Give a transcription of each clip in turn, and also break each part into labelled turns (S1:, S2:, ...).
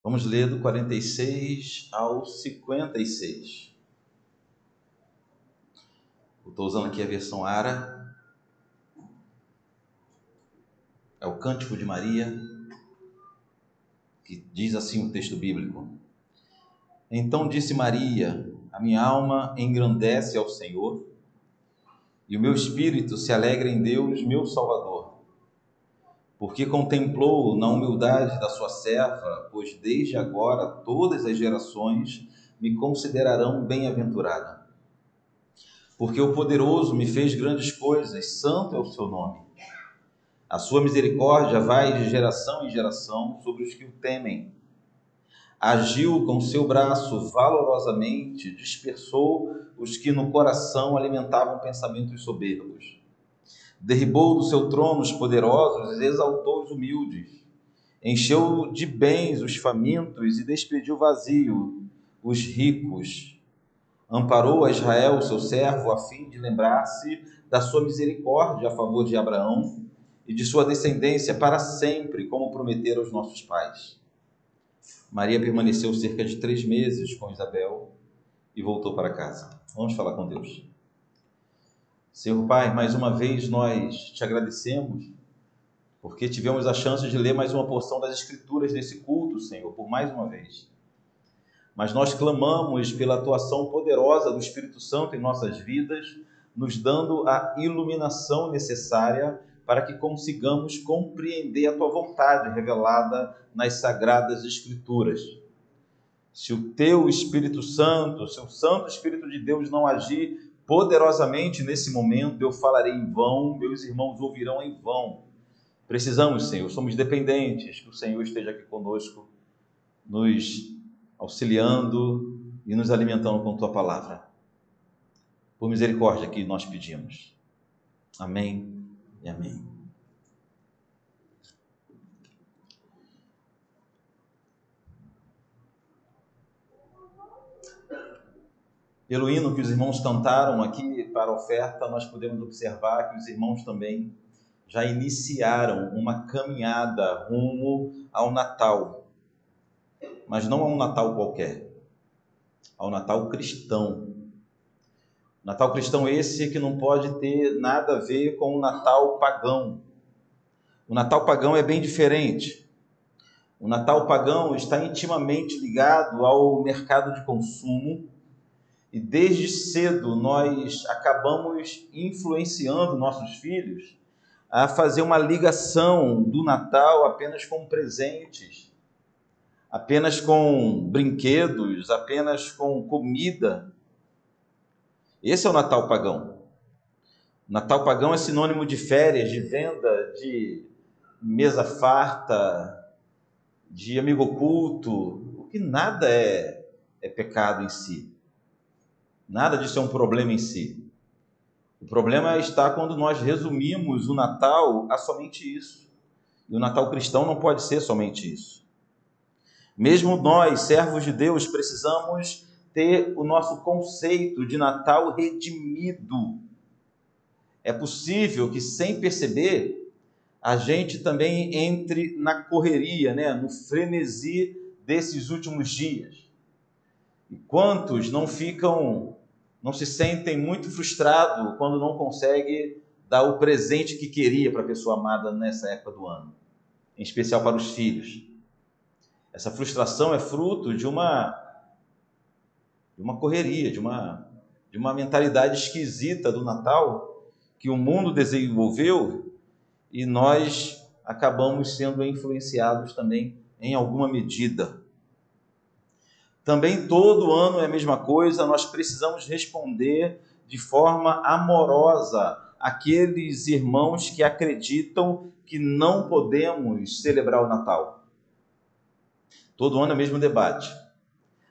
S1: Vamos ler do 46 ao 56. Eu estou usando aqui a versão ARA. É o Cântico de Maria, que diz assim o texto bíblico. Então disse Maria: a minha alma engrandece ao Senhor, e o meu espírito se alegra em Deus, meu Salvador, porque contemplou na humildade da sua serva, pois desde agora todas as gerações me considerarão bem-aventurada. Porque o poderoso me fez grandes coisas, santo é o seu nome. A sua misericórdia vai de geração em geração sobre os que o temem. Agiu com seu braço valorosamente, dispersou os que no coração alimentavam pensamentos soberbos. Derribou do seu trono os poderosos e exaltou os humildes. Encheu de bens os famintos e despediu vazio os ricos. Amparou a Israel, seu servo, a fim de lembrar-se da sua misericórdia a favor de Abraão e de sua descendência para sempre, como prometera aos nossos pais. Maria permaneceu cerca de 3 meses com Isabel e voltou para casa. Vamos falar com Deus. Senhor Pai, mais uma vez nós te agradecemos porque tivemos a chance de ler mais uma porção das Escrituras desse culto, Senhor, por mais uma vez. Mas nós clamamos pela atuação poderosa do Espírito Santo em nossas vidas, nos dando a iluminação necessária para que consigamos compreender a Tua vontade revelada nas Sagradas Escrituras. Se o Teu Espírito Santo, se o Santo Espírito de Deus não agir poderosamente nesse momento, eu falarei em vão, meus irmãos ouvirão em vão. Precisamos, Senhor, somos dependentes, que o Senhor esteja aqui conosco, nos auxiliando e nos alimentando com Tua palavra. Por misericórdia que nós pedimos. Amém e amém. Pelo hino que os irmãos cantaram aqui para a oferta, nós podemos observar que os irmãos também já iniciaram uma caminhada rumo ao Natal. Mas não a um Natal qualquer, ao Natal cristão. Natal cristão esse que não pode ter nada a ver com o Natal pagão. O Natal pagão é bem diferente. O Natal pagão está intimamente ligado ao mercado de consumo e desde cedo nós acabamos influenciando nossos filhos a fazer uma ligação do Natal apenas com presentes, apenas com brinquedos, apenas com comida. Esse é o Natal pagão. O Natal pagão é sinônimo de férias, de venda, de mesa farta, de amigo oculto, o que nada é pecado em si. Nada disso é um problema em si. O problema está quando nós resumimos o Natal a somente isso. E o Natal cristão não pode ser somente isso. Mesmo nós, servos de Deus, precisamos ter o nosso conceito de Natal redimido. É possível que, sem perceber, a gente também entre na correria, no frenesi desses últimos dias. E quantos não se sentem muito frustrados quando não consegue dar o presente que queria para a pessoa amada nessa época do ano, em especial para os filhos. Essa frustração é fruto de uma correria, de uma mentalidade esquisita do Natal que o mundo desenvolveu e nós acabamos sendo influenciados também em alguma medida. Também todo ano é a mesma coisa, nós precisamos responder de forma amorosa àqueles irmãos que acreditam que não podemos celebrar o Natal. Todo ano é o mesmo debate.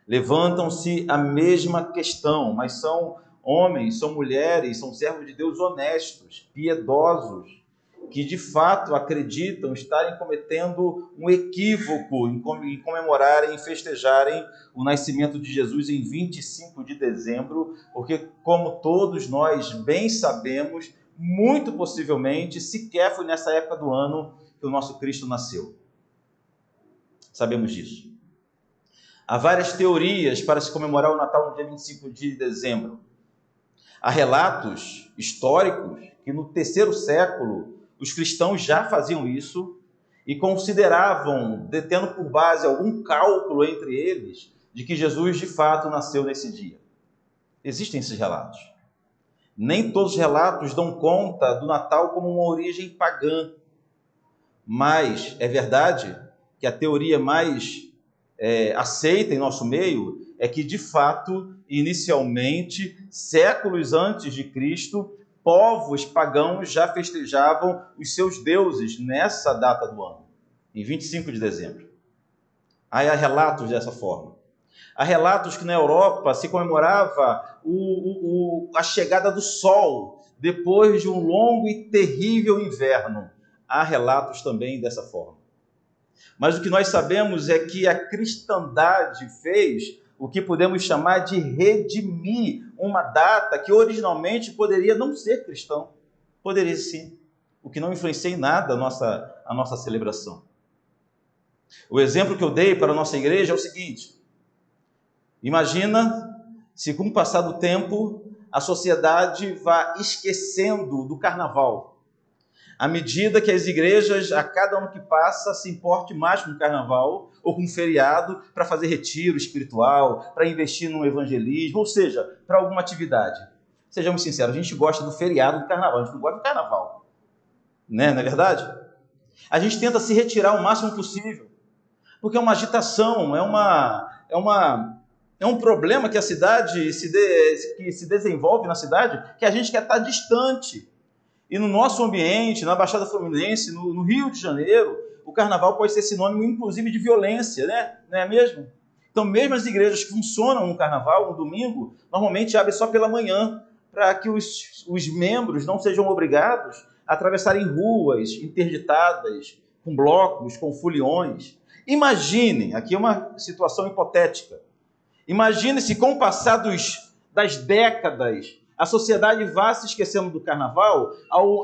S1: Levantam-se a mesma questão, mas são homens, são mulheres, são servos de Deus honestos, piedosos, que de fato acreditam estarem cometendo um equívoco em comemorarem e festejarem o nascimento de Jesus em 25 de dezembro, porque, como todos nós bem sabemos, muito possivelmente sequer foi nessa época do ano que o nosso Cristo nasceu. Sabemos disso. Há várias teorias para se comemorar o Natal no dia 25 de dezembro. Há relatos históricos que no terceiro século os cristãos já faziam isso e consideravam, detendo por base algum cálculo entre eles, de que Jesus de fato nasceu nesse dia. Existem esses relatos. Nem todos os relatos dão conta do Natal como uma origem pagã, mas é verdade que a teoria mais aceita em nosso meio é que, de fato, inicialmente, séculos antes de Cristo, povos pagãos já festejavam os seus deuses nessa data do ano, em 25 de dezembro. Há relatos dessa forma. Há relatos que na Europa se comemorava a chegada do sol depois de um longo e terrível inverno. Há relatos também dessa forma. Mas o que nós sabemos é que a cristandade fez o que podemos chamar de redimir uma data que originalmente poderia não ser cristão. Poderia sim, o que não influencia em nada a nossa celebração. O exemplo que eu dei para a nossa igreja é o seguinte: imagina se com o passar do tempo a sociedade vá esquecendo do carnaval, à medida que as igrejas, a cada ano que passa, se importe mais com o carnaval ou com o feriado para fazer retiro espiritual, para investir no evangelismo, ou seja, para alguma atividade. Sejamos sinceros, a gente gosta do feriado do carnaval, a gente não gosta do carnaval. Não é verdade? A gente tenta se retirar o máximo possível, porque é uma agitação, é um problema que a cidade que se desenvolve na cidade, que a gente quer estar distante. E no nosso ambiente, na Baixada Fluminense, no Rio de Janeiro, o carnaval pode ser sinônimo, inclusive, de violência, né? Não é mesmo? Então, mesmo as igrejas que funcionam no carnaval, no domingo, normalmente abrem só pela manhã, para que os membros não sejam obrigados a atravessarem ruas interditadas, com blocos, com foliões. Imaginem, aqui é uma situação hipotética, imagine se com o passar das décadas, a sociedade vai se esquecendo do carnaval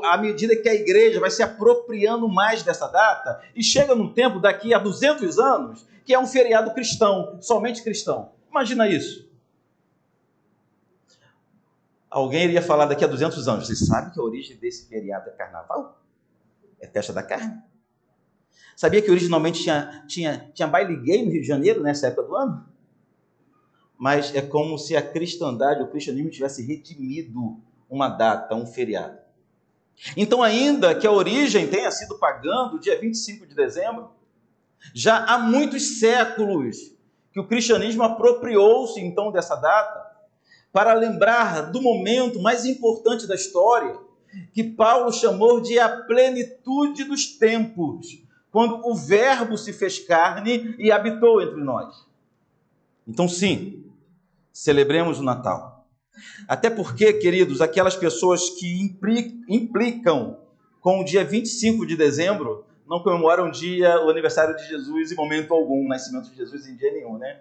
S1: à medida que a igreja vai se apropriando mais dessa data e chega num tempo, daqui a 200 anos, que é um feriado cristão, somente cristão. Imagina isso. Alguém iria falar daqui a 200 anos, você sabe que a origem desse feriado é carnaval? É festa da carne? Sabia que originalmente tinha baile gay no Rio de Janeiro nessa época do ano? Mas é como se a cristandade, o cristianismo tivesse redimido uma data, um feriado. Então, ainda que a origem tenha sido pagã do dia 25 de dezembro, já há muitos séculos que o cristianismo apropriou-se então dessa data para lembrar do momento mais importante da história, que Paulo chamou de a plenitude dos tempos, quando o Verbo se fez carne e habitou entre nós. Então, sim, celebremos o Natal. Até porque, queridos, aquelas pessoas que implicam com o dia 25 de dezembro não comemoram o aniversário de Jesus em momento algum, o nascimento de Jesus em dia nenhum, né?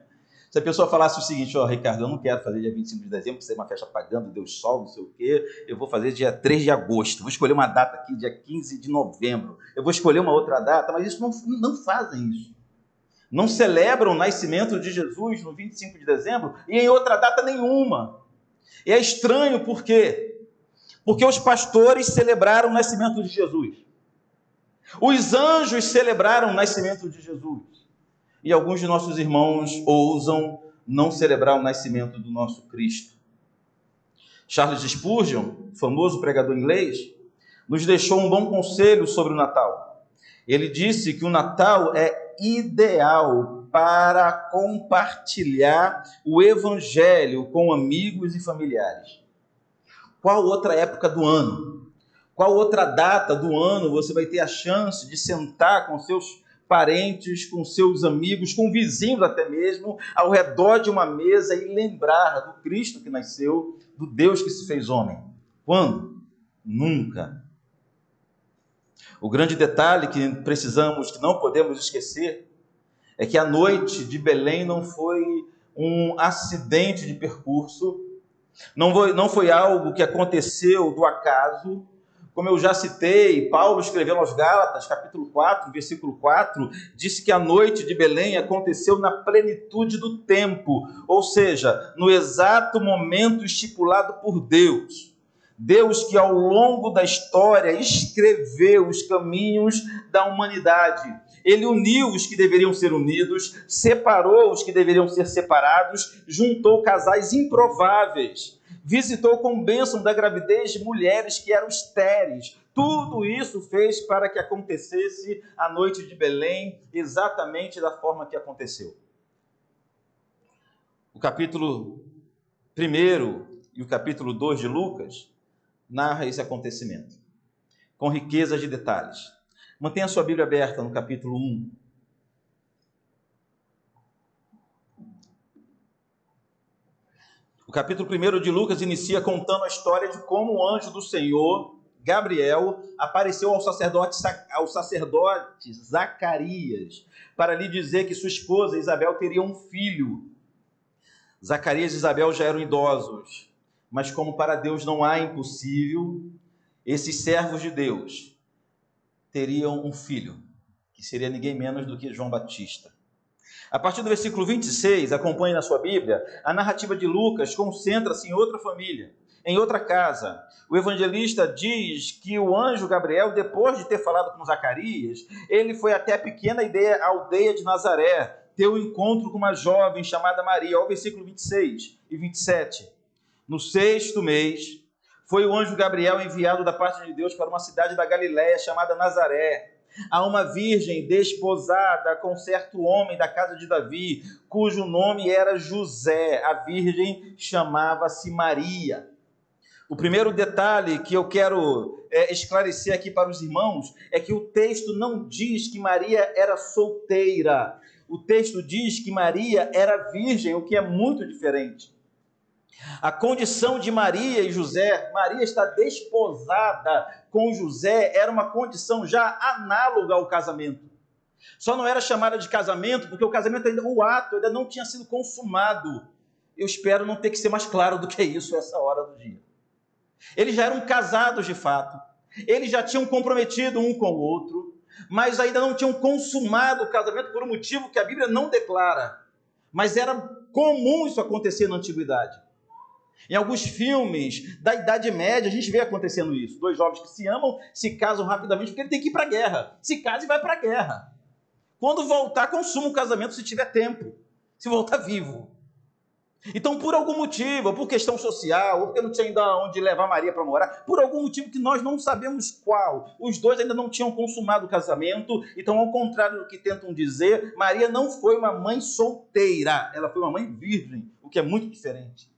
S1: Se a pessoa falasse o seguinte: Ricardo, eu não quero fazer dia 25 de dezembro, porque isso é uma festa pagã, Deus Sol, não sei o quê, eu vou fazer dia 3 de agosto, vou escolher uma data aqui, dia 15 de novembro, eu vou escolher uma outra data, mas isso não fazem isso. Não celebram o nascimento de Jesus no 25 de dezembro e em outra data nenhuma. E é estranho por quê? Porque os pastores celebraram o nascimento de Jesus. Os anjos celebraram o nascimento de Jesus. E alguns de nossos irmãos ousam não celebrar o nascimento do nosso Cristo. Charles Spurgeon, famoso pregador inglês, nos deixou um bom conselho sobre o Natal. Ele disse que o Natal é ideal para compartilhar o Evangelho com amigos e familiares. Qual outra época do ano? Qual outra data do ano você vai ter a chance de sentar com seus parentes, com seus amigos, com vizinhos até mesmo, ao redor de uma mesa e lembrar do Cristo que nasceu, do Deus que se fez homem? Quando? Nunca. O grande detalhe que não podemos esquecer, é que a noite de Belém não foi um acidente de percurso, não foi algo que aconteceu do acaso, Como eu já citei, Paulo escreveu aos Gálatas, capítulo 4, versículo 4, disse que a noite de Belém aconteceu na plenitude do tempo, ou seja, no exato momento estipulado por Deus. Deus que ao longo da história escreveu os caminhos da humanidade. Ele uniu os que deveriam ser unidos, separou os que deveriam ser separados, juntou casais improváveis, visitou com bênção da gravidez mulheres que eram estéreis. Tudo isso fez para que acontecesse a noite de Belém exatamente da forma que aconteceu. O capítulo 1 e o capítulo 2 de Lucas narra esse acontecimento, com riqueza de detalhes. Mantenha a sua Bíblia aberta no capítulo 1. O capítulo 1 de Lucas inicia contando a história de como o anjo do Senhor, Gabriel, apareceu ao sacerdote Zacarias, para lhe dizer que sua esposa Isabel teria um filho. Zacarias e Isabel já eram idosos, mas como para Deus não há impossível, esses servos de Deus teriam um filho, que seria ninguém menos do que João Batista. A partir do versículo 26, acompanhe na sua Bíblia, a narrativa de Lucas concentra-se em outra família, em outra casa. O evangelista diz que o anjo Gabriel, depois de ter falado com Zacarias, ele foi até a pequena aldeia de Nazaré, ter um encontro com uma jovem chamada Maria. Olha o versículo 26 e 27. No 6º mês, foi o anjo Gabriel enviado da parte de Deus para uma cidade da Galiléia chamada Nazaré, a uma virgem desposada com certo homem da casa de Davi, cujo nome era José. A virgem chamava-se Maria. O primeiro detalhe que eu quero esclarecer aqui para os irmãos é que o texto não diz que Maria era solteira. O texto diz que Maria era virgem, o que é muito diferente. A condição de Maria e José, Maria está desposada com José, era uma condição já análoga ao casamento. Só não era chamada de casamento porque o ato ainda não tinha sido consumado. Eu espero não ter que ser mais claro do que isso essa hora do dia. Eles já eram casados de fato, eles já tinham comprometido um com o outro, mas ainda não tinham consumado o casamento por um motivo que a Bíblia não declara. Mas era comum isso acontecer na antiguidade. Em alguns filmes da Idade Média, a gente vê acontecendo isso. Dois jovens que se amam, se casam rapidamente, porque ele tem que ir para a guerra. Se casa e vai para a guerra. Quando voltar, consuma o casamento se tiver tempo. Se voltar vivo. Então, por algum motivo, ou por questão social, ou porque não tinha ainda onde levar Maria para morar, por algum motivo que nós não sabemos qual, os dois ainda não tinham consumado o casamento. Então, ao contrário do que tentam dizer, Maria não foi uma mãe solteira, ela foi uma mãe virgem, o que é muito diferente.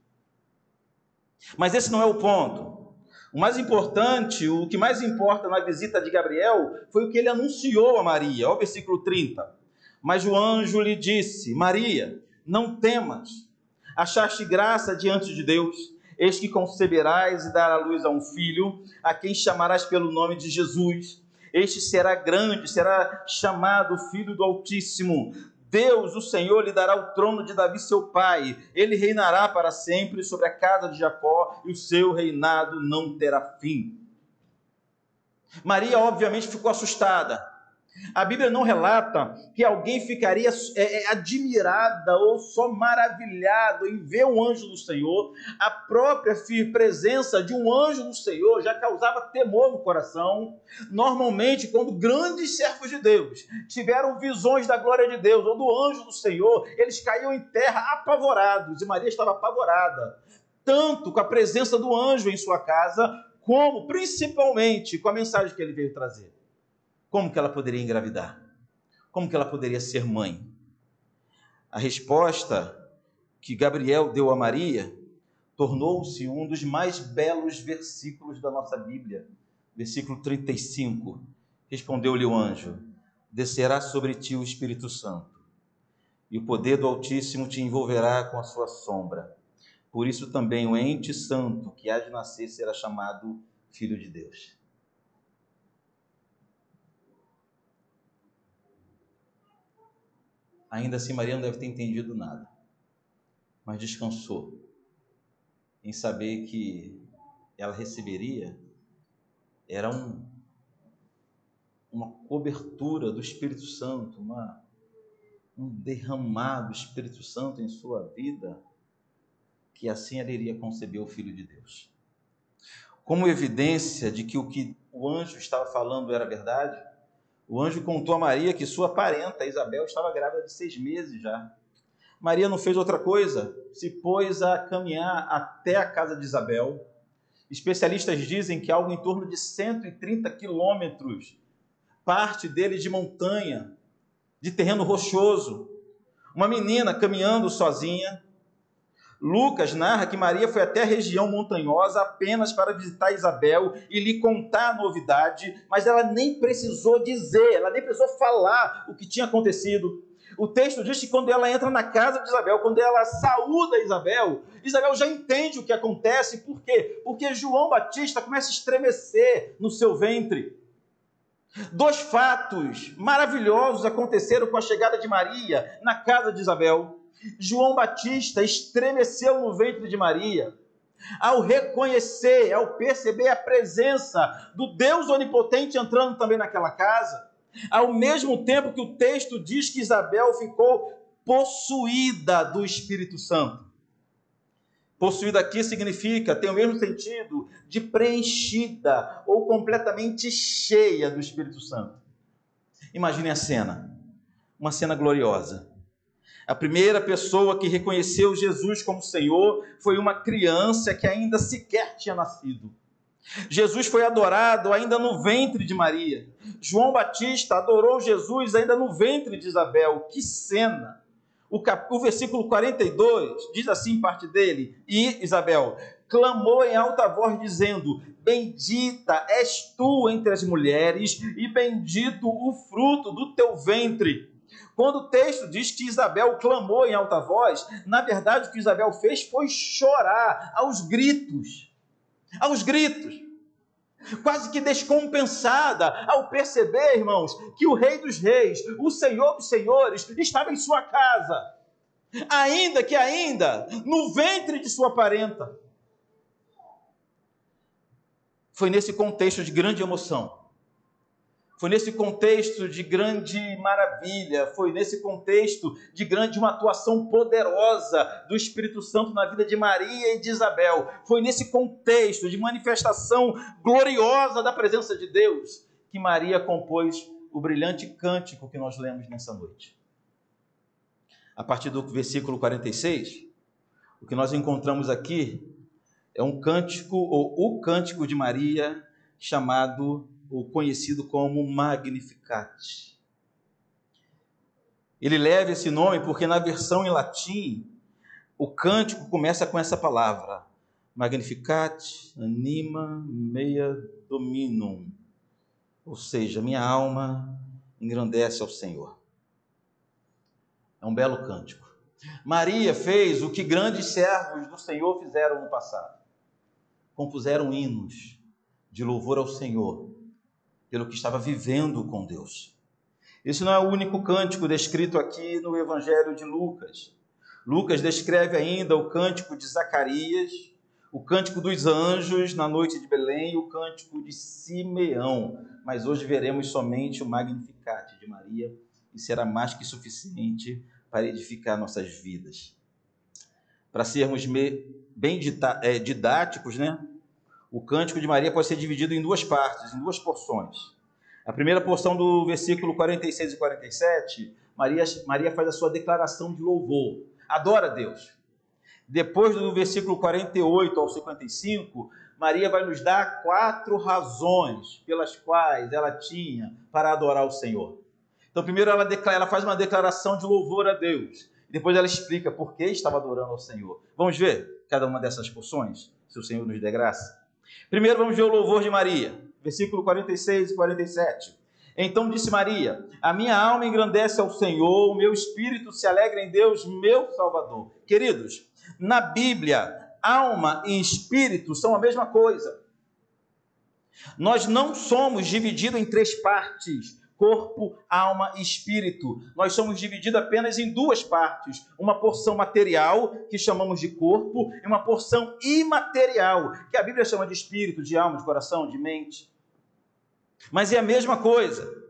S1: Mas esse não é o ponto. O mais importante, o que mais importa na visita de Gabriel foi o que ele anunciou a Maria. Olha o versículo 30. Mas o anjo lhe disse: Maria, não temas, achaste graça diante de Deus, eis que conceberás e darás à luz a um filho, a quem chamarás pelo nome de Jesus. Este será grande, será chamado Filho do Altíssimo. Deus, o Senhor, lhe dará o trono de Davi, seu pai. Ele reinará para sempre sobre a casa de Jacó, e o seu reinado não terá fim. Maria, obviamente, ficou assustada. A Bíblia não relata que alguém ficaria admirada ou só maravilhado em ver um anjo do Senhor. A própria presença de um anjo do Senhor já causava temor no coração. Normalmente, quando grandes servos de Deus tiveram visões da glória de Deus ou do anjo do Senhor, eles caíam em terra apavorados, e Maria estava apavorada, tanto com a presença do anjo em sua casa, como principalmente com a mensagem que ele veio trazer. Como que ela poderia engravidar? Como que ela poderia ser mãe? A resposta que Gabriel deu a Maria tornou-se um dos mais belos versículos da nossa Bíblia. Versículo 35. Respondeu-lhe o anjo: descerá sobre ti o Espírito Santo, e o poder do Altíssimo te envolverá com a sua sombra. Por isso também o ente santo que há de nascer será chamado Filho de Deus. Ainda assim, Maria não deve ter entendido nada, mas descansou em saber que ela receberia era uma cobertura do Espírito Santo, um derramar do Espírito Santo em sua vida, que assim ela iria conceber o Filho de Deus. Como evidência de que o anjo estava falando era verdade, o anjo contou a Maria que sua parenta, Isabel, estava grávida de 6 meses já. Maria não fez outra coisa, se pôs a caminhar até a casa de Isabel. Especialistas dizem que algo em torno de 130 quilômetros, parte dele de montanha, de terreno rochoso. Uma menina caminhando sozinha. Lucas narra que Maria foi até a região montanhosa apenas para visitar Isabel e lhe contar a novidade, mas ela nem precisou dizer, ela nem precisou falar o que tinha acontecido. O texto diz que quando ela entra na casa de Isabel, quando ela saúda Isabel, Isabel já entende o que acontece. Por quê? Porque João Batista começa a estremecer no seu ventre. 2 fatos maravilhosos aconteceram com a chegada de Maria na casa de Isabel. João Batista estremeceu no ventre de Maria ao reconhecer, ao perceber a presença do Deus onipotente entrando também naquela casa, ao mesmo tempo que o texto diz que Isabel ficou possuída do Espírito Santo. Possuída aqui significa, tem o mesmo sentido de preenchida ou completamente cheia do Espírito Santo. Imagine a cena, uma cena gloriosa. A primeira pessoa que reconheceu Jesus como Senhor foi uma criança que ainda sequer tinha nascido. Jesus foi adorado ainda no ventre de Maria. João Batista adorou Jesus ainda no ventre de Isabel. Que cena! O versículo 42 diz assim, parte dele: e Isabel clamou em alta voz dizendo: bendita és tu entre as mulheres e bendito o fruto do teu ventre. Quando o texto diz que Isabel clamou em alta voz, na verdade o que Isabel fez foi chorar aos gritos. Aos gritos. Quase que descompensada ao perceber, irmãos, que o Rei dos Reis, o Senhor dos Senhores, estava em sua casa. Ainda no ventre de sua parenta. Foi nesse contexto de grande emoção. Foi nesse contexto de grande maravilha, foi nesse contexto de uma atuação poderosa do Espírito Santo na vida de Maria e de Isabel. Foi nesse contexto de manifestação gloriosa da presença de Deus que Maria compôs o brilhante cântico que nós lemos nessa noite. A partir do versículo 46, o que nós encontramos aqui é um cântico, ou o cântico de Maria, chamado ou conhecido como Magnificat. Ele leva esse nome porque na versão em latim, o cântico começa com essa palavra, Magnificat anima mea dominum, ou seja, minha alma engrandece ao Senhor. É um belo cântico. Maria fez o que grandes servos do Senhor fizeram no passado. Compuseram hinos de louvor ao Senhor, pelo que estava vivendo com Deus. Esse não é o único cântico descrito aqui no Evangelho de Lucas. Lucas descreve ainda o cântico de Zacarias, o cântico dos anjos na noite de Belém e o cântico de Simeão. Mas hoje veremos somente o Magnificat de Maria e será mais que suficiente para edificar nossas vidas. Para sermos bem didáticos, né? O cântico de Maria pode ser dividido em 2 partes, em 2 porções. A primeira porção do versículo 46 e 47, Maria faz a sua declaração de louvor. Adora a Deus. Depois do versículo 48 ao 55, Maria vai nos dar 4 razões pelas quais ela tinha para adorar o Senhor. Então, primeiro ela faz uma declaração de louvor a Deus. Depois ela explica por que estava adorando ao Senhor. Vamos ver cada uma dessas porções, se o Senhor nos der graça. Primeiro vamos ver o louvor de Maria, versículo 46 e 47. Então disse Maria: a minha alma engrandece ao Senhor, o meu espírito se alegra em Deus, meu Salvador. Queridos, na Bíblia, alma e espírito são a mesma coisa. Nós não somos divididos em 3 partes, corpo, alma e espírito. Nós somos divididos apenas em 2 partes. Uma porção material, que chamamos de corpo, e uma porção imaterial, que a Bíblia chama de espírito, de alma, de coração, de mente. mas é a mesma coisa.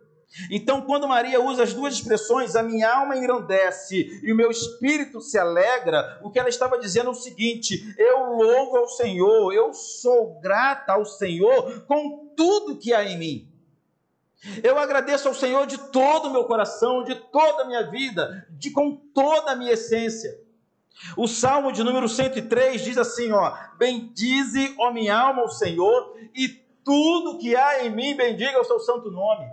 S1: Então, quando Maria usa as duas expressões, a minha alma engrandece e o meu espírito se alegra, o que ela estava dizendo é o seguinte: eu louvo ao Senhor, eu sou grata ao Senhor com tudo que há em mim. Eu agradeço ao Senhor de todo o meu coração, de toda a minha vida, com toda a minha essência. O Salmo de número 103 diz assim, bendize, ó minha alma, ao Senhor, e tudo que há em mim bendiga o seu santo nome.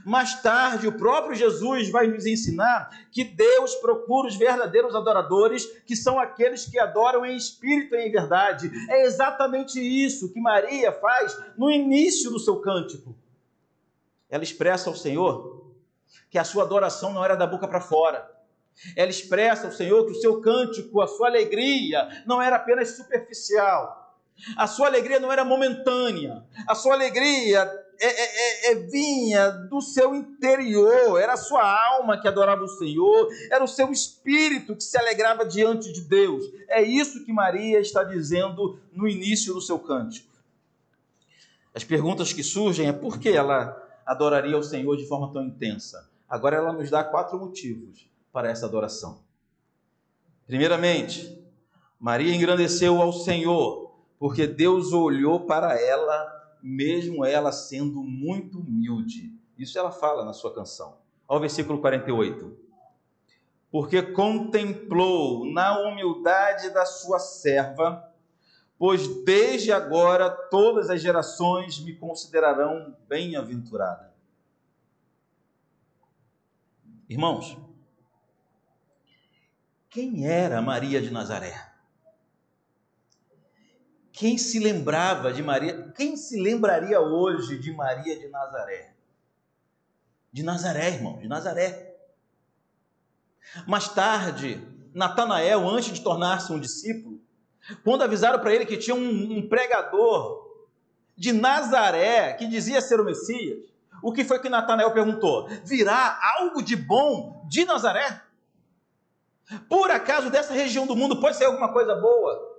S1: Mais tarde, o próprio Jesus vai nos ensinar que Deus procura os verdadeiros adoradores, que são aqueles que adoram em espírito e em verdade. É exatamente isso que Maria faz no início do seu cântico. Ela expressa ao Senhor que a sua adoração não era da boca para fora. Ela expressa ao Senhor que o seu cântico, a sua alegria, não era apenas superficial. A sua alegria não era momentânea. A sua alegria vinha do seu interior. Era a sua alma que adorava o Senhor. Era o seu espírito que se alegrava diante de Deus. É isso que Maria está dizendo no início do seu cântico. As perguntas que surgem é por que ela adoraria o Senhor de forma tão intensa? Agora ela nos dá 4 motivos para essa adoração. Primeiramente, Maria engrandeceu ao Senhor, porque Deus olhou para ela, mesmo ela sendo muito humilde. Isso ela fala na sua canção. Ao versículo 48. Porque contemplou na humildade da sua serva, pois desde agora todas as gerações me considerarão bem-aventurada. Irmãos, quem era Maria de Nazaré? Quem se lembrava de Maria? Quem se lembraria hoje de Maria de Nazaré? De Nazaré, irmão, de Nazaré. Mais tarde, Natanael, antes de tornar-se um discípulo, quando avisaram para ele que tinha um pregador de Nazaré que dizia ser o Messias, o que foi que Natanael perguntou? Virá algo de bom de Nazaré? Por acaso dessa região do mundo pode ser alguma coisa boa?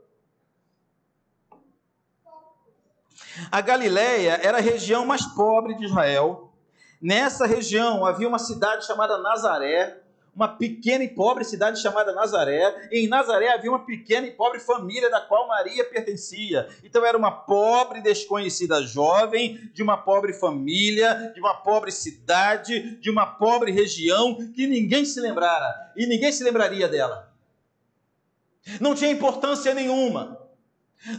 S1: A Galileia era a região mais pobre de Israel. Nessa região havia uma cidade chamada Nazaré, uma pequena e pobre cidade chamada Nazaré. Em Nazaré havia uma pequena e pobre família da qual Maria pertencia. Então era uma pobre desconhecida jovem, de uma pobre família, de uma pobre cidade, de uma pobre região, que ninguém se lembrara, e ninguém se lembraria dela. Não tinha importância nenhuma.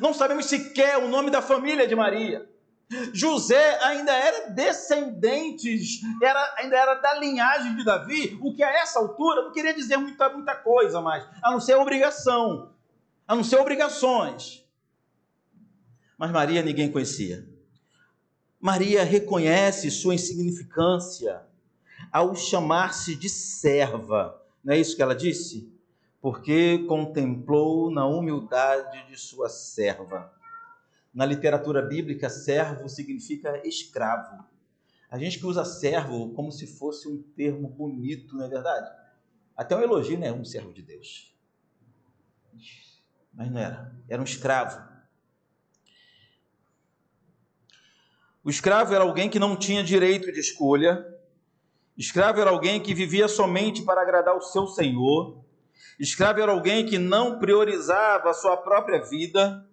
S1: Não sabemos sequer o nome da família de Maria. José ainda era descendente, ainda era da linhagem de Davi, o que a essa altura não queria dizer muita coisa mais, a não ser obrigação, a não ser obrigações. Mas Maria ninguém conhecia. Maria reconhece sua insignificância ao chamar-se de serva. Não é isso que ela disse? Porque contemplou na humildade de sua serva. Na literatura bíblica, servo significa escravo. A gente que usa servo como se fosse um termo bonito, não é verdade? Até um elogio, né? Um servo de Deus. Mas não era. Era um escravo. O escravo era alguém que não tinha direito de escolha. Escravo era alguém que vivia somente para agradar o seu senhor. Escravo era alguém que não priorizava a sua própria vida.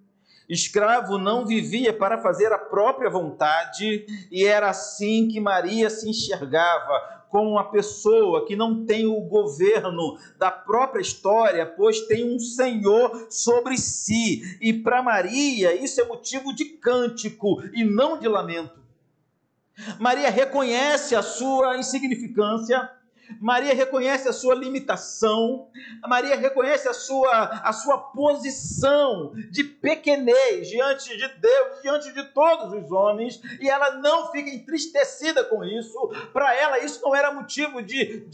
S1: Escravo não vivia para fazer a própria vontade, e era assim que Maria se enxergava, como uma pessoa que não tem o governo da própria história, pois tem um Senhor sobre si. E para Maria isso é motivo de cântico e não de lamento. Maria reconhece a sua insignificância, Maria reconhece a sua limitação, Maria reconhece a sua posição de pequenez diante de Deus, diante de todos os homens, e ela não fica entristecida com isso. Para ela isso não era motivo de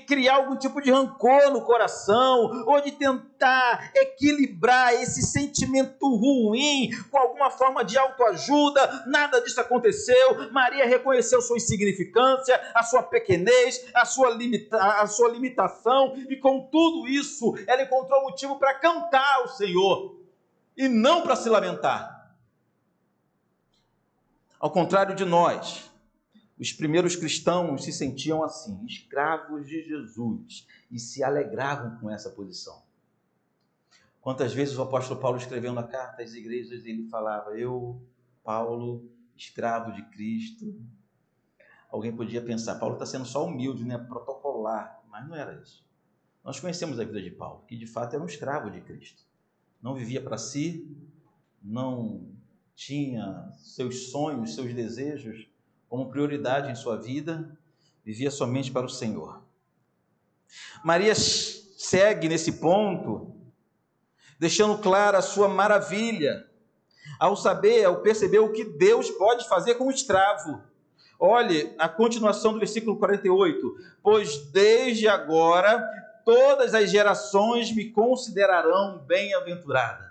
S1: criar algum tipo de rancor no coração, ou de tentar equilibrar esse sentimento ruim com alguma forma de autoajuda. Nada disso aconteceu. Maria reconheceu sua insignificância, a sua pequenez, a sua limitação, e com tudo isso ela encontrou motivo para cantar ao Senhor e não para se lamentar. Ao contrário de nós, os primeiros cristãos se sentiam assim, escravos de Jesus, e se alegravam com essa posição. Quantas vezes o apóstolo Paulo escreveu na carta às igrejas, ele falava, eu, Paulo, escravo de Cristo. Alguém podia pensar, Paulo está sendo só humilde, né? Protocolar, mas não era isso. Nós conhecemos a vida de Paulo, que de fato era um escravo de Cristo. Não vivia para si, não tinha seus sonhos, seus desejos como prioridade em sua vida, vivia somente para o Senhor. Maria segue nesse ponto, deixando clara a sua maravilha, ao perceber o que Deus pode fazer com o escravo. Olhe a continuação do versículo 48. Pois desde agora todas as gerações me considerarão bem-aventurada.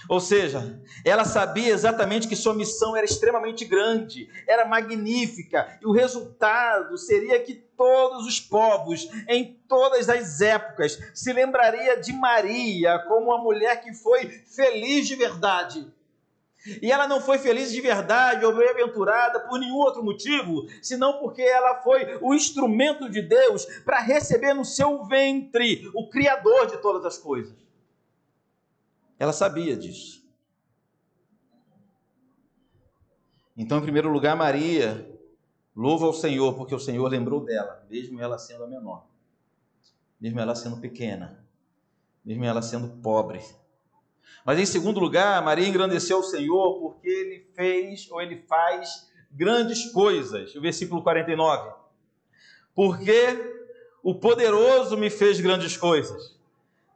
S1: Ou seja, ela sabia exatamente que sua missão era extremamente grande, era magnífica, e o resultado seria que todos os povos, em todas as épocas, se lembraria de Maria como uma mulher que foi feliz de verdade. E ela não foi feliz de verdade ou bem-aventurada por nenhum outro motivo, senão porque ela foi o instrumento de Deus para receber no seu ventre o Criador de todas as coisas. Ela sabia disso. Então, em primeiro lugar, Maria louva ao Senhor, porque o Senhor lembrou dela, mesmo ela sendo a menor, mesmo ela sendo pequena, mesmo ela sendo pobre. Mas em segundo lugar, Maria engrandeceu o Senhor porque ele faz grandes coisas. O versículo 49. Porque o poderoso me fez grandes coisas.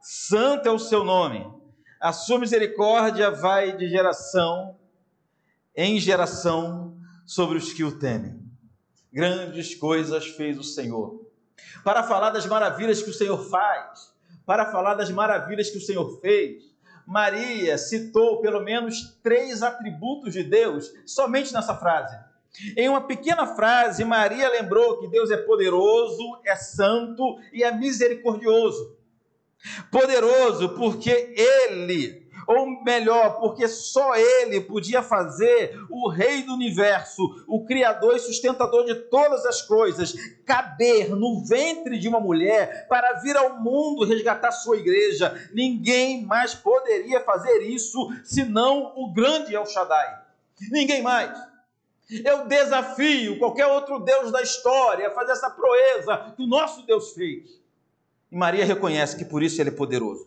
S1: Santo é o seu nome. A sua misericórdia vai de geração em geração sobre os que o temem. Grandes coisas fez o Senhor. Para falar das maravilhas que o Senhor faz, para falar das maravilhas que o Senhor fez, Maria citou pelo menos 3 atributos de Deus somente nessa frase. Em uma pequena frase, Maria lembrou que Deus é poderoso, é santo e é misericordioso. Poderoso porque Ele, ou melhor, porque só Ele podia fazer o Rei do Universo, o Criador e sustentador de todas as coisas, caber no ventre de uma mulher para vir ao mundo resgatar sua igreja. Ninguém mais poderia fazer isso senão o grande El Shaddai. Ninguém mais. Eu desafio qualquer outro Deus da história a fazer essa proeza que o nosso Deus fez. E Maria reconhece que por isso Ele é poderoso.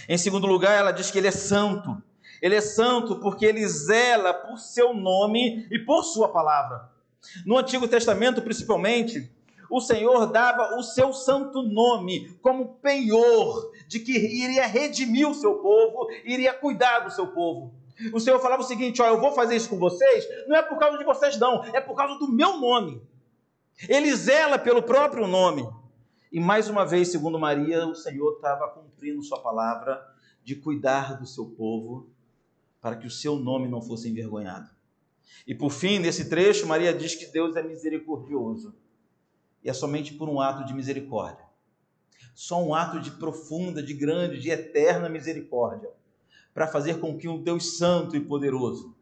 S1: Em segundo lugar, ela diz que Ele é santo. Ele é santo porque Ele zela por seu nome e por sua palavra. No Antigo Testamento, principalmente, o Senhor dava o seu santo nome como penhor de que iria redimir o seu povo, iria cuidar do seu povo. O Senhor falava o seguinte, eu vou fazer isso com vocês, não é por causa de vocês não, é por causa do meu nome. Ele zela pelo próprio nome. E mais uma vez, segundo Maria, o Senhor estava cumprindo sua palavra de cuidar do seu povo para que o seu nome não fosse envergonhado. E por fim, nesse trecho, Maria diz que Deus é misericordioso. E é somente por um ato de misericórdia. Só um ato de profunda, de grande, de eterna misericórdia. Para fazer com que um Deus santo e poderoso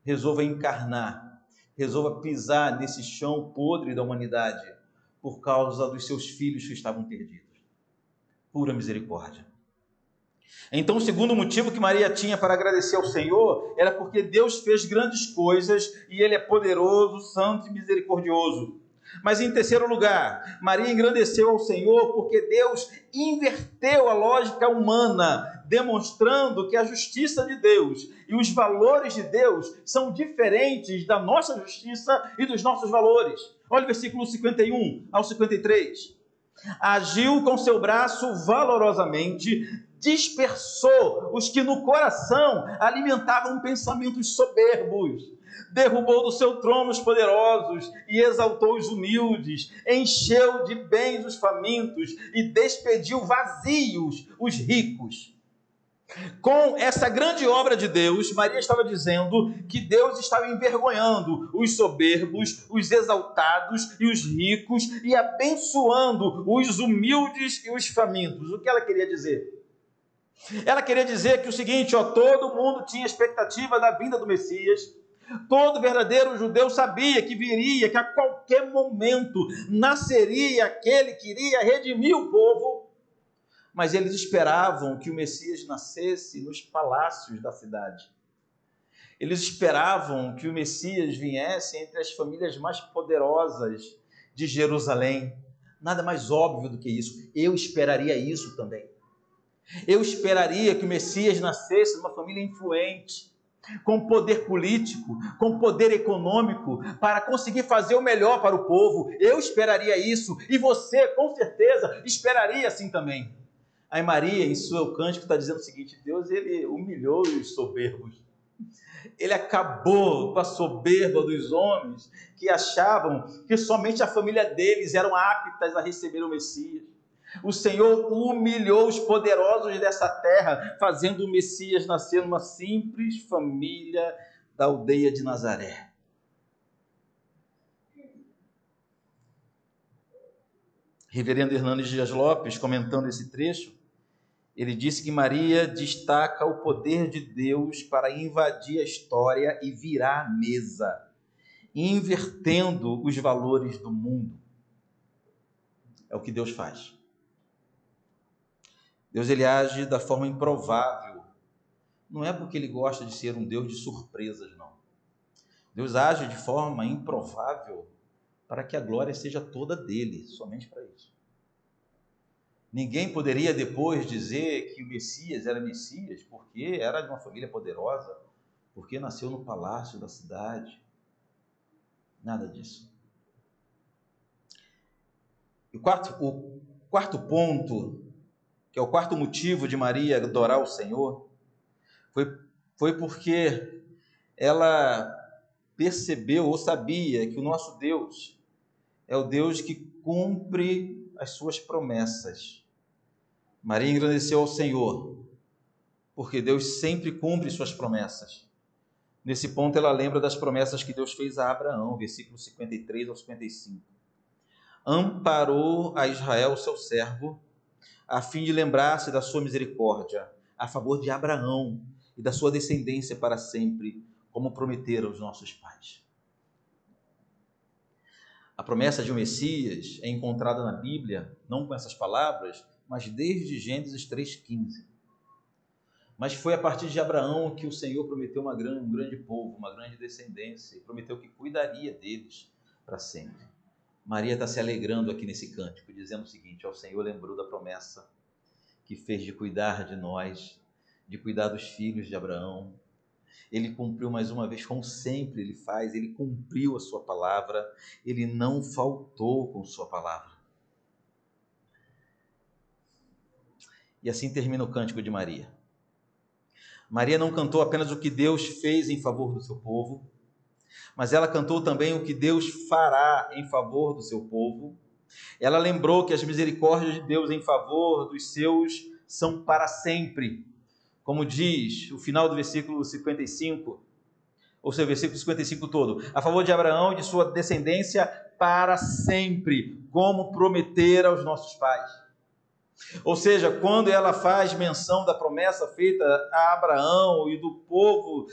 S1: resolva encarnar, resolva pisar nesse chão podre da humanidade, por causa dos seus filhos que estavam perdidos. Pura misericórdia. Então, o segundo motivo que Maria tinha para agradecer ao Senhor era porque Deus fez grandes coisas e Ele é poderoso, santo e misericordioso. Mas em terceiro lugar, Maria engrandeceu ao Senhor porque Deus inverteu a lógica humana, demonstrando que a justiça de Deus e os valores de Deus são diferentes da nossa justiça e dos nossos valores. Olha o versículo 51 ao 53. Agiu com seu braço valorosamente, dispersou os que no coração alimentavam pensamentos soberbos. Derrubou do seu trono os poderosos e exaltou os humildes, encheu de bens os famintos e despediu vazios os ricos. Com essa grande obra de Deus, Maria estava dizendo que Deus estava envergonhando os soberbos, os exaltados e os ricos e abençoando os humildes e os famintos. O que ela queria dizer? Ela queria dizer que o seguinte, todo mundo tinha expectativa da vinda do Messias, Todo verdadeiro judeu sabia que viria, que a qualquer momento nasceria aquele que iria redimir o povo, mas eles esperavam que o Messias nascesse nos palácios da cidade. Eles esperavam que o Messias viesse entre as famílias mais poderosas de Jerusalém. Nada mais óbvio do que isso. Eu esperaria isso também. Eu esperaria que o Messias nascesse numa família influente, com poder político, com poder econômico, para conseguir fazer o melhor para o povo. Eu esperaria isso, e você, com certeza, esperaria assim também. Aí Maria, em seu cântico, está dizendo o seguinte: Deus, ele humilhou os soberbos. Ele acabou com a soberba dos homens que achavam que somente a família deles eram aptas a receber o Messias. O Senhor humilhou os poderosos dessa terra, fazendo o Messias nascer numa simples família da aldeia de Nazaré. Reverendo Hernandes Dias Lopes, comentando esse trecho, ele disse que Maria destaca o poder de Deus para invadir a história e virar a mesa, invertendo os valores do mundo. É o que Deus faz. Deus, ele age da forma improvável. Não é porque ele gosta de ser um Deus de surpresas, não. Deus age de forma improvável para que a glória seja toda dele, somente para isso. Ninguém poderia depois dizer que o Messias era Messias porque era de uma família poderosa, porque nasceu no palácio da cidade. Nada disso. E o quarto ponto, que é o quarto motivo de Maria adorar o Senhor, foi porque ela percebeu ou sabia que o nosso Deus é o Deus que cumpre as suas promessas. Maria engrandeceu ao Senhor, porque Deus sempre cumpre suas promessas. Nesse ponto ela lembra das promessas que Deus fez a Abraão, versículos 53 ao 55. Amparou a Israel, seu servo, a fim de lembrar-se da sua misericórdia, a favor de Abraão e da sua descendência para sempre, como prometeram os nossos pais. A promessa de um Messias é encontrada na Bíblia, não com essas palavras, mas desde Gênesis 3,15. Mas foi a partir de Abraão que o Senhor prometeu um grande povo, uma grande descendência, e prometeu que cuidaria deles para sempre. Maria está se alegrando aqui nesse cântico, dizendo o seguinte: o Senhor lembrou da promessa que fez de cuidar de nós, de cuidar dos filhos de Abraão. Ele cumpriu mais uma vez, como sempre ele faz, ele cumpriu a sua palavra, ele não faltou com sua palavra. E assim termina o cântico de Maria. Maria não cantou apenas o que Deus fez em favor do seu povo, mas ela cantou também o que Deus fará em favor do seu povo. Ela lembrou que as misericórdias de Deus em favor dos seus são para sempre. Como diz o final do versículo 55, ou seja, o versículo 55 todo, a favor de Abraão e de sua descendência para sempre, como prometer aos nossos pais. Ou seja, quando ela faz menção da promessa feita a Abraão e do povo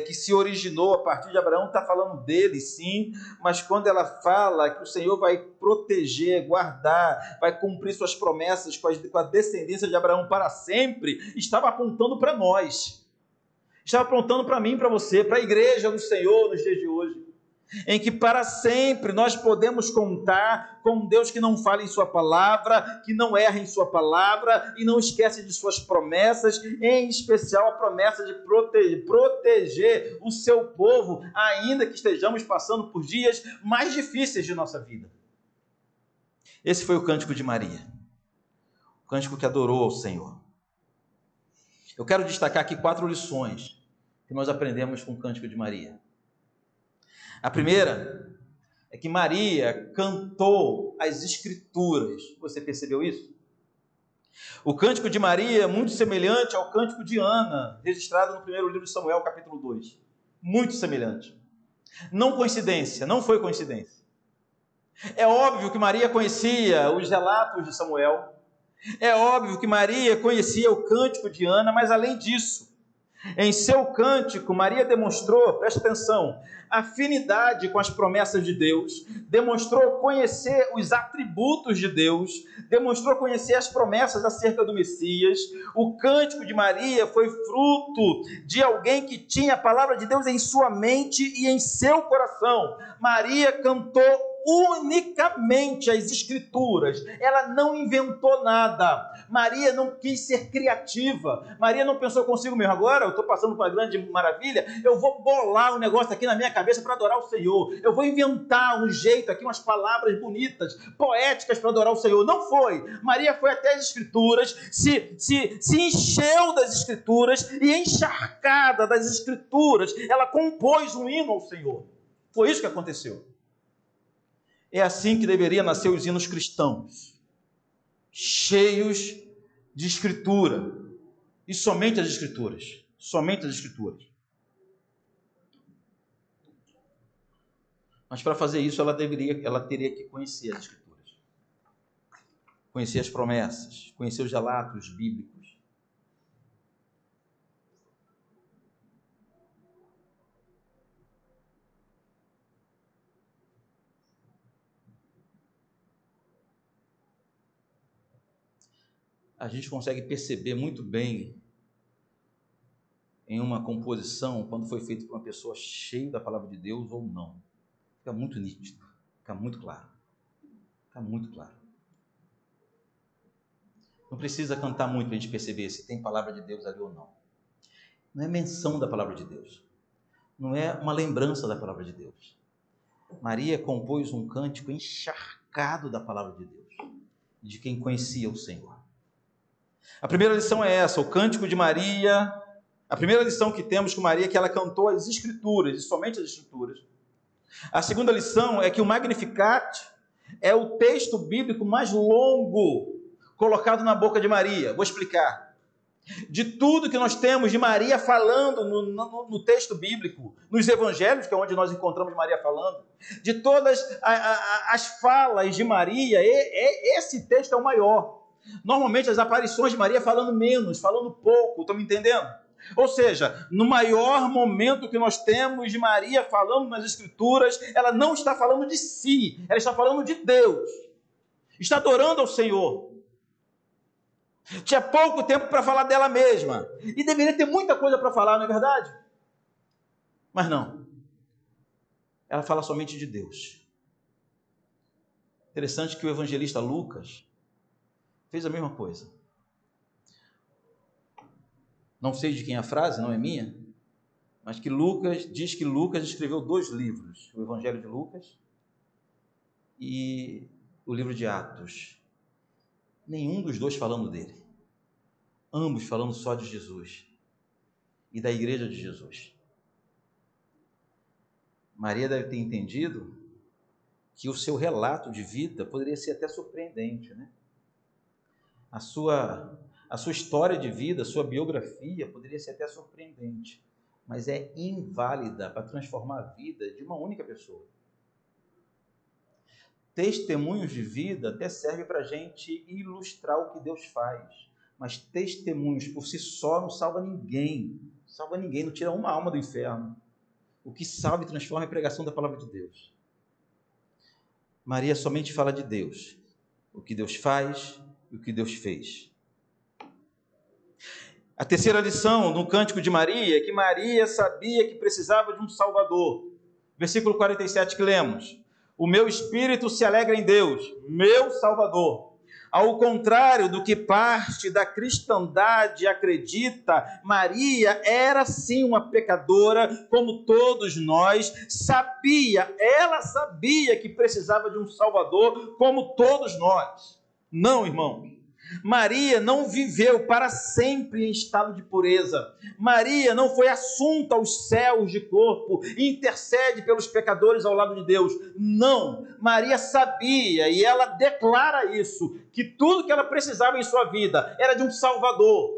S1: que se originou a partir de Abraão, está falando dele, sim, mas quando ela fala que o Senhor vai proteger, guardar, vai cumprir suas promessas com a descendência de Abraão para sempre, estava apontando para nós, estava apontando para mim, para você, para a igreja do Senhor nos dias de hoje, em que para sempre nós podemos contar com um Deus que não fala em sua palavra, que não erra em sua palavra e não esquece de suas promessas, em especial a promessa de proteger o seu povo, ainda que estejamos passando por dias mais difíceis de nossa vida. Esse foi o cântico de Maria, o cântico que adorou ao Senhor. Eu quero destacar aqui 4 lições que nós aprendemos com o cântico de Maria. A primeira é que Maria cantou as Escrituras. Você percebeu isso? O cântico de Maria é muito semelhante ao cântico de Ana, registrado no primeiro livro de Samuel, capítulo 2. Muito semelhante. Não coincidência, não foi coincidência. É óbvio que Maria conhecia os relatos de Samuel. É óbvio que Maria conhecia o cântico de Ana, mas além disso, Em seu cântico, Maria demonstrou, presta atenção, afinidade com as promessas de Deus, demonstrou conhecer os atributos de Deus, demonstrou conhecer as promessas acerca do Messias. O cântico de Maria foi fruto de alguém que tinha a palavra de Deus em sua mente e em seu coração. Maria cantou unicamente as Escrituras, ela não inventou nada. Maria não quis ser criativa, Maria não pensou consigo mesmo, agora eu estou passando por uma grande maravilha, eu vou bolar um negócio aqui na minha cabeça para adorar o Senhor, eu vou inventar um jeito aqui, umas palavras bonitas, poéticas para adorar o Senhor. Não foi. Maria foi até as Escrituras, se encheu das Escrituras e encharcada das Escrituras, ela compôs um hino ao Senhor. Foi isso que aconteceu. É assim que deveriam nascer os hinos cristãos, cheios de Escritura, e somente as Escrituras, somente as Escrituras. Mas para fazer isso, ela teria que conhecer as Escrituras, conhecer as promessas, conhecer os relatos bíblicos. A gente consegue perceber muito bem em uma composição quando foi feito por uma pessoa cheia da palavra de Deus ou não. Fica muito nítido, fica muito claro. Fica muito claro. Não precisa cantar muito para a gente perceber se tem palavra de Deus ali ou não. Não é menção da palavra de Deus. Não é uma lembrança da palavra de Deus. Maria compôs um cântico encharcado da palavra de Deus, de quem conhecia o Senhor. A primeira lição é essa, o cântico de Maria. A primeira lição que temos com Maria é que ela cantou as Escrituras, e somente as Escrituras. A segunda lição é que o Magnificat é o texto bíblico mais longo colocado na boca de Maria. Vou explicar. De tudo que nós temos de Maria falando no texto bíblico, nos evangelhos, que é onde nós encontramos Maria falando, de todas as falas de Maria, esse texto é o maior. Normalmente as aparições de Maria falando menos, falando pouco, estão me entendendo? Ou seja, no maior momento que nós temos de Maria falando nas Escrituras, ela não está falando de si, ela está falando de Deus, está adorando ao Senhor. Tinha pouco tempo para falar dela mesma, e deveria ter muita coisa para falar, não é verdade? Mas não, ela fala somente de Deus. Interessante que o evangelista Lucas fez a mesma coisa. Não sei de quem é a frase, não é minha, mas que diz que Lucas escreveu 2 livros, o Evangelho de Lucas e o livro de Atos. Nenhum dos 2 falando dele. Ambos falando só de Jesus e da igreja de Jesus. Maria deve ter entendido que o seu relato de vida poderia ser até surpreendente, né? A sua história de vida, a sua biografia poderia ser até surpreendente, mas é inválida para transformar a vida de uma única pessoa. Testemunhos de vida até serve para a gente ilustrar o que Deus faz, mas testemunhos por si só não salva ninguém, não tira uma alma do inferno. O que salva e transforma é a pregação da palavra de Deus. Maria somente fala de Deus, o que Deus faz e o que Deus fez. A terceira lição no cântico de Maria é que Maria sabia que precisava de um Salvador. Versículo 47 que lemos: o meu espírito se alegra em Deus, meu Salvador. Ao contrário do que parte da cristandade acredita, Maria era sim uma pecadora, como todos nós. Ela sabia que precisava de um Salvador, como todos nós. Não, irmãos. Maria não viveu para sempre em estado de pureza. Maria não foi assunta aos céus de corpo e intercede pelos pecadores ao lado de Deus. Não, Maria sabia, e ela declara isso, que tudo que ela precisava em sua vida era de um Salvador.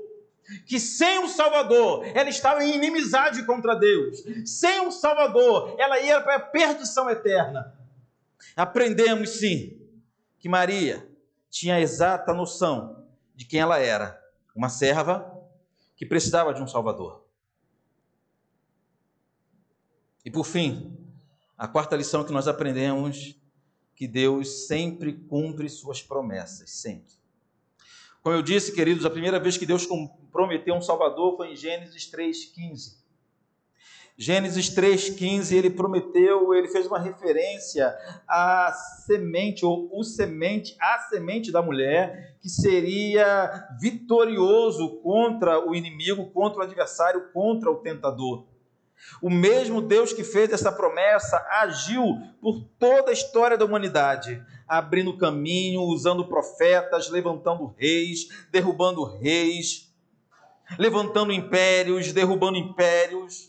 S1: Que sem um Salvador, ela estava em inimizade contra Deus. Sem um Salvador, ela ia para a perdição eterna. Aprendemos, sim, que Maria tinha a exata noção de quem ela era, uma serva que precisava de um Salvador. E por fim, a quarta lição que nós aprendemos, que Deus sempre cumpre suas promessas, sempre. Como eu disse, queridos, a primeira vez que Deus prometeu um Salvador foi em Gênesis 3,15. Gênesis 3,15, ele prometeu, ele fez uma referência à semente, a semente da mulher, que seria vitorioso contra o inimigo, contra o adversário, contra o tentador. O mesmo Deus que fez essa promessa agiu por toda a história da humanidade, abrindo caminho, usando profetas, levantando reis, derrubando reis, levantando impérios, derrubando impérios.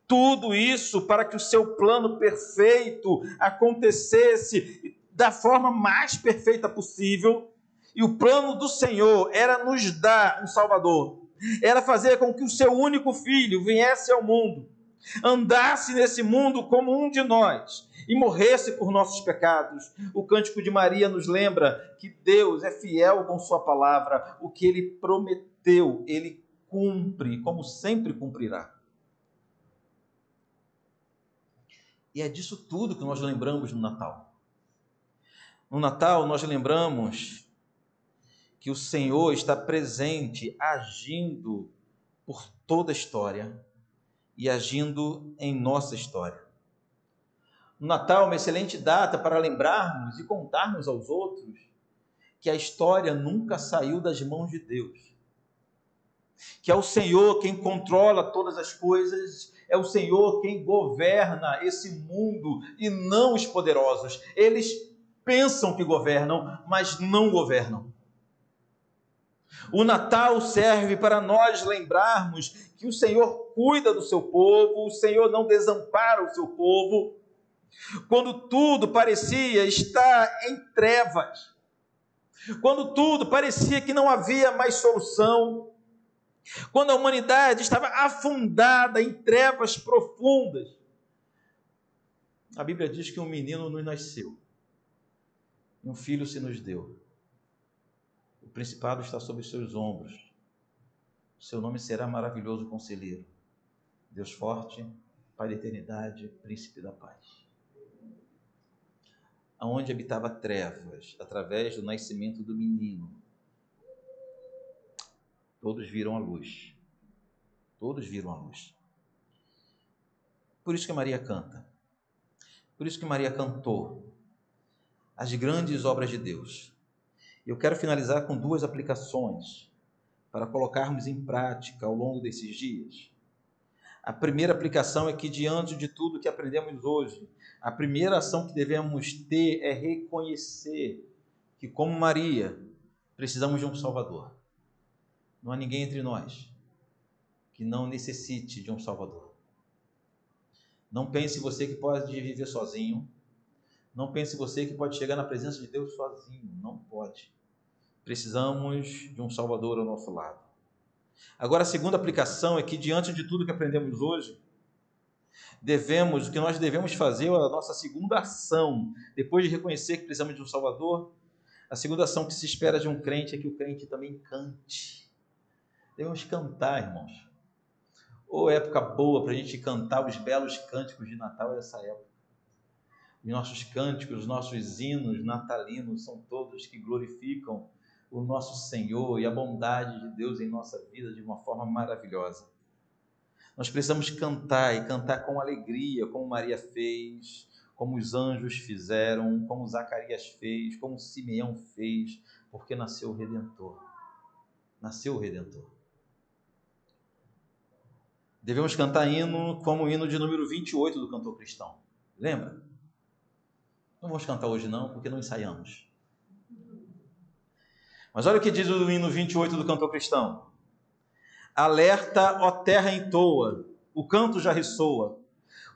S1: Tudo isso para que o seu plano perfeito acontecesse da forma mais perfeita possível. E o plano do Senhor era nos dar um Salvador. Era fazer com que o seu único filho viesse ao mundo, andasse nesse mundo como um de nós e morresse por nossos pecados. O Cântico de Maria nos lembra que Deus é fiel com sua palavra. O que ele prometeu, ele cumpre, como sempre cumprirá. E é disso tudo que nós lembramos no Natal. No Natal nós lembramos que o Senhor está presente, agindo por toda a história e agindo em nossa história. No Natal é uma excelente data para lembrarmos e contarmos aos outros que a história nunca saiu das mãos de Deus. Que é o Senhor quem controla todas as coisas, é o Senhor quem governa esse mundo e não os poderosos. Eles pensam que governam, mas não governam. O Natal serve para nós lembrarmos que o Senhor cuida do seu povo, o Senhor não desampara o seu povo. Quando tudo parecia estar em trevas, quando tudo parecia que não havia mais solução, quando a humanidade estava afundada em trevas profundas, a Bíblia diz que um menino nos nasceu, e um filho se nos deu. O principado está sobre os seus ombros. O seu nome será Maravilhoso Conselheiro, Deus Forte, Pai da Eternidade, Príncipe da Paz. Aonde habitava trevas, através do nascimento do menino, todos viram a luz. Todos viram a luz. Por isso que Maria canta. Por isso que Maria cantou as grandes obras de Deus. Eu quero finalizar com duas aplicações para colocarmos em prática ao longo desses dias. A primeira aplicação é que, diante de tudo que aprendemos hoje, a primeira ação que devemos ter é reconhecer que, como Maria, precisamos de um Salvador. Não há ninguém entre nós que não necessite de um Salvador. Não pense você que pode viver sozinho. Não pense você que pode chegar na presença de Deus sozinho. Não pode. Precisamos de um Salvador ao nosso lado. Agora, a segunda aplicação é que, diante de tudo que aprendemos hoje, o que nós devemos fazer, a nossa segunda ação, depois de reconhecer que precisamos de um Salvador, a segunda ação que se espera de um crente é que o crente também cante. Devemos cantar, irmãos. Ou época boa para a gente cantar os belos cânticos de Natal é essa época. Os nossos cânticos, os nossos hinos natalinos são todos que glorificam o nosso Senhor e a bondade de Deus em nossa vida de uma forma maravilhosa. Nós precisamos cantar e cantar com alegria, como Maria fez, como os anjos fizeram, como Zacarias fez, como Simeão fez, porque nasceu o Redentor. Nasceu o Redentor. Devemos cantar hino como o hino de número 28 do Cantor Cristão. Lembra? Não vamos cantar hoje não, porque não ensaiamos. Mas olha o que diz o hino 28 do Cantor Cristão. Alerta, ó terra entoa, o canto já ressoa.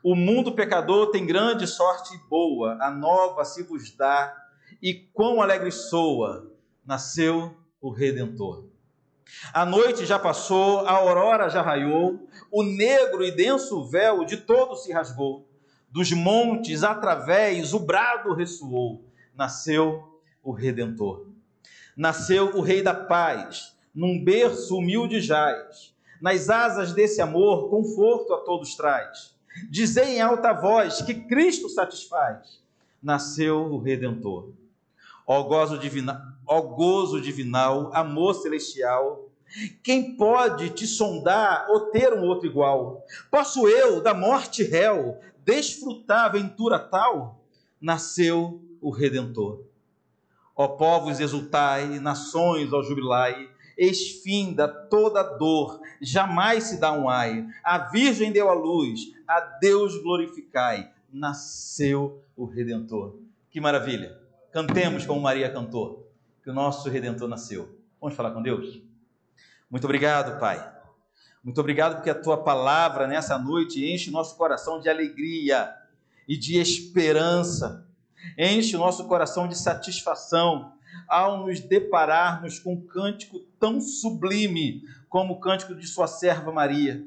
S1: O mundo pecador tem grande sorte boa, a nova se vos dá, e quão alegre soa, nasceu o Redentor. A noite já passou, a aurora já raiou, o negro e denso véu de todo se rasgou. Dos montes através o brado ressoou, nasceu o Redentor. Nasceu o Rei da Paz, num berço humilde jaz, nas asas desse amor conforto a todos traz. dizei em alta voz que Cristo satisfaz. Nasceu o Redentor. Ó gozo divinal, amor celestial, quem pode te sondar ou ter um outro igual? Posso eu, da morte réu, desfrutar aventura tal? Nasceu o Redentor. Ó povos, exultai, nações, ó jubilai, eis finda toda dor, jamais se dá um ai. A Virgem deu a luz, a Deus glorificai. Nasceu o Redentor. Que maravilha! Cantemos como Maria cantou, que o nosso Redentor nasceu. Vamos falar com Deus? Muito obrigado, Pai. Muito obrigado porque a Tua palavra nessa noite enche o nosso coração de alegria e de esperança. Enche o nosso coração de satisfação ao nos depararmos com um cântico tão sublime como o cântico de sua serva Maria,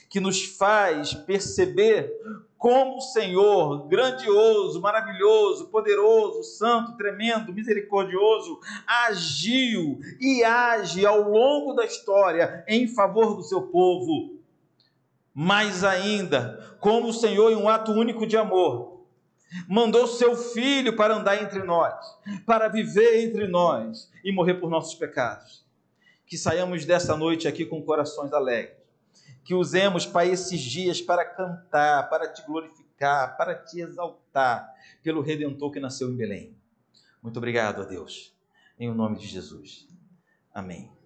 S1: que nos faz perceber como o Senhor, grandioso, maravilhoso, poderoso, santo, tremendo, misericordioso, agiu e age ao longo da história em favor do seu povo. Mais ainda, como o Senhor, em um ato único de amor, mandou seu Filho para andar entre nós, para viver entre nós e morrer por nossos pecados. Que saiamos dessa noite aqui com corações alegres, que usemos, Pai, esses dias para cantar, para te glorificar, para te exaltar pelo Redentor que nasceu em Belém. Muito obrigado a Deus, em nome de Jesus. Amém.